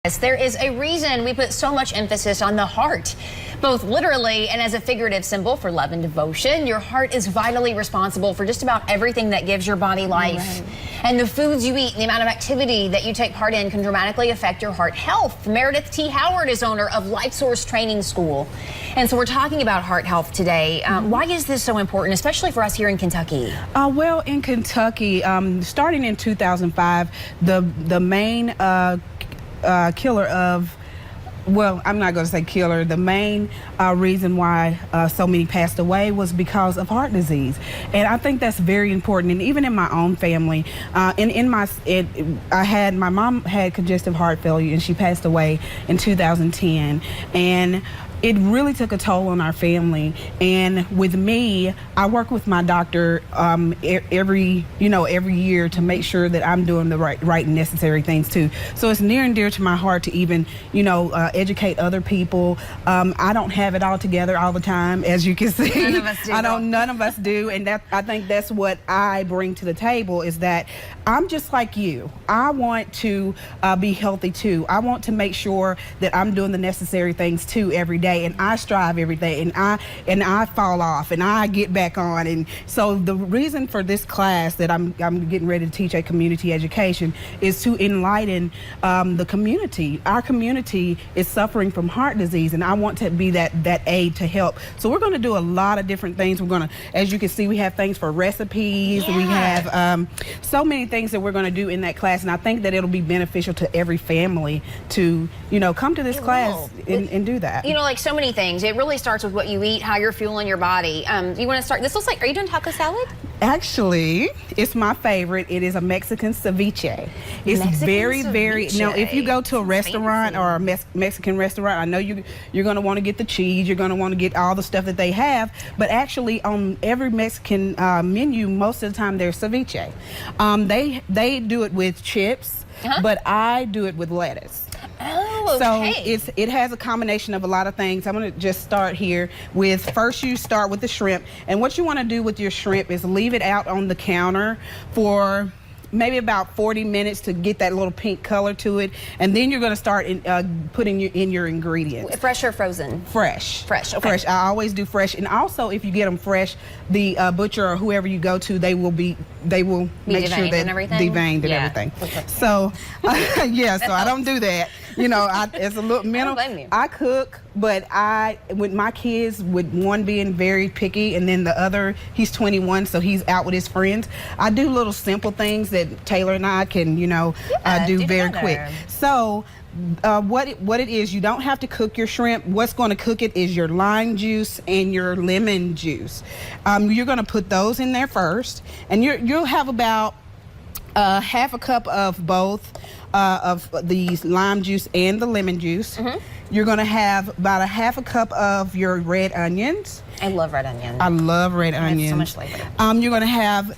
There is a reason we put so much emphasis on the heart, both literally and as a figurative symbol for love and devotion. Your heart is vitally responsible for just about everything that gives your body life. Right. And the foods you eat and the amount of activity that you take part in can dramatically affect your heart health. Meredith T. Howard is owner of LifeSource Training School. And so we're talking about heart health today. Why is this so important, especially for us here in Kentucky? Well, in Kentucky, starting in 2005, the main killer of, well, I'm not going to say killer, the main reason why so many passed away was because of heart disease. And I think that's very important. And even in my own family, my mom had congestive heart failure and she passed away in 2010. And it really took a toll on our family. And with me, I work with my doctor every year to make sure that I'm doing the right necessary things too. So it's near and dear to my heart to even, educate other people. I don't have it all together all the time, as you can see. None of us do. None of us do. And I think that's what I bring to the table, is that I'm just like you. I want to be healthy too. I want to make sure that I'm doing the necessary things too every day. And I strive every day, and I fall off, and I get back on. And so the reason for this class that I'm getting ready to teach a community education is to enlighten the community. Our community is suffering from heart disease, and I want to be that aid to help. So we're going to do a lot of different things. We're going to, as you can see, we have things for recipes. Yeah. We have so many things that we're going to do in that class, and I think that it'll be beneficial to every family to come to this class and do that. Like so many things. It really starts with what you eat, how you're fueling your body. You want to start? This looks like, are you doing taco salad? Actually, it's my favorite. It is a Mexican ceviche. It's very, now if you go to a restaurant or a Mexican restaurant, I know you're going to want to get the cheese, you're going to want to get all the stuff that they have, but actually on every Mexican menu, most of the time there's ceviche. They do it with chips, but I do it with lettuce. Oh, okay. So it has a combination of a lot of things. I'm going to just start here with, first you start with the shrimp. And what you want to do with your shrimp is leave it out on the counter for maybe about 40 minutes to get that little pink color to it. And then you're going to start putting in your ingredients. Fresh or frozen? Fresh. Fresh, okay. Fresh. I always do fresh. And also, if you get them fresh, the butcher or whoever you go to, they will make sure that deveined and everything. So, yeah, so I don't do that. It's a little mental. I cook, but with my kids, with one being very picky and then the other, he's 21, so he's out with his friends. I do little simple things that Taylor and I can, do very quick. So what it is, you don't have to cook your shrimp. What's going to cook it is your lime juice and your lemon juice. You're going to put those in there first, and you'll have about half a cup of both of the lime juice and the lemon juice. You're going to have about a half a cup of your red onions. I love red onions. I love red onions. So much flavor. You're going to have,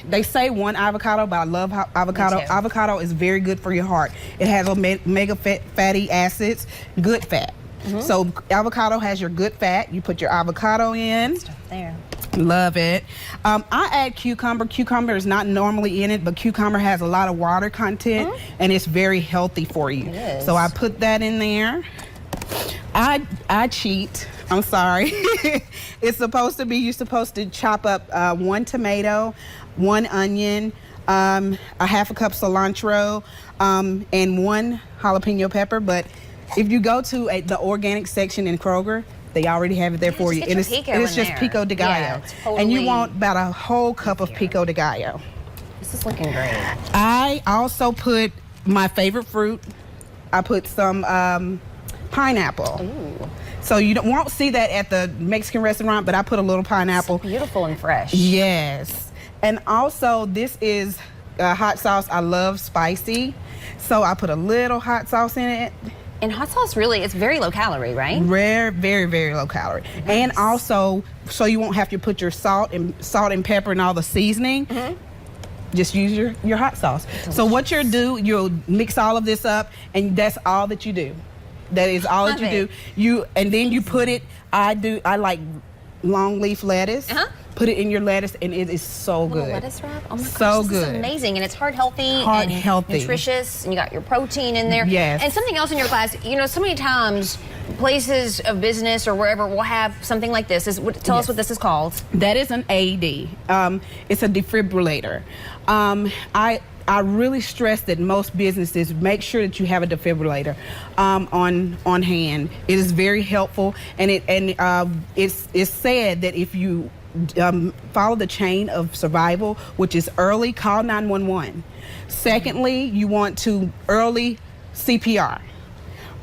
they say one avocado, but I love avocado. Avocado is very good for your heart. It has omega fatty acids, good fat. So avocado has your good fat. You put your avocado in. Stuff there. Love it. I add cucumber. Cucumber is not normally in it, but cucumber has a lot of water content, and it's very healthy for you. It is. So I put that in there. I cheat. I'm sorry. You're supposed to chop up one tomato, one onion, a half a cup cilantro, and one jalapeno pepper. But if you go to the organic section in Kroger, they already have it there for you. It's just pico de gallo. Yeah, totally. And you want about a whole cup of pico de gallo. This is looking great. I also put my favorite fruit. I put some pineapple. Ooh. So you won't see that at the Mexican restaurant, but I put a little pineapple. It's beautiful and fresh. Yes. And also, this is hot sauce. I love spicy, so I put a little hot sauce in it. And hot sauce really, it's very low calorie, right? Very, very low calorie. Nice. And also, so you won't have to put your salt and pepper and all the seasoning. Just use your hot sauce. So what you'll mix all of this up, and that's all that you do. That is all that you do. And then you put it. I like long leaf lettuce. put it in your lettuce, and it is so good. Lettuce wrap? Oh my gosh, so this good. is amazing, and it's healthy, nutritious, and you got your protein in there. Yes. And something else in your class, you know, so many times places of business or wherever will have something like this. Tell us what this is called. That is an AED. It's a defibrillator. I really stress that most businesses make sure that you have a defibrillator on hand. It is very helpful, and it's said that if you follow the chain of survival, which is early, call 911. Secondly, you want to early CPR,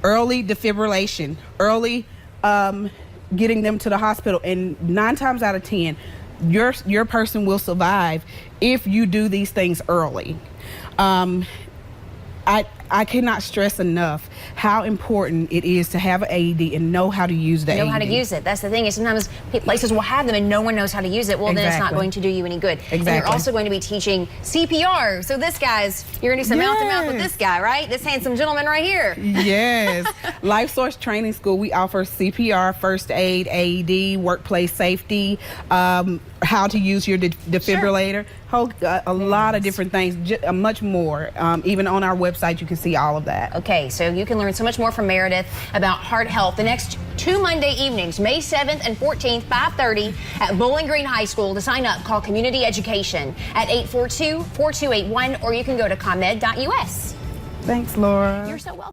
early defibrillation, early getting them to the hospital, and 9 times out of 10, your person will survive if you do these things early. I cannot stress enough how important it is to have an AED and know how to use the AED. Know how to use it. That's the thing. Is sometimes places will have them and no one knows how to use it. Well, then it's not going to do you any good. Exactly. And you're also going to be teaching CPR. So this guy's, you're going to do some mouth-to-mouth with this guy, right? This handsome gentleman right here. Yes. LifeSource Training School, we offer CPR, first aid, AED, workplace safety, how to use your defibrillator, a lot of different things, much more. Even on our website, you can see all of that. Okay, so you can learn so much more from Meredith about heart health the next 2 Monday evenings, May 7th and 14th, 5:30 at Bowling Green High School. To sign up, call Community Education at 842-4281, or you can go to ComEd.us. Thanks, Laura. You're so welcome.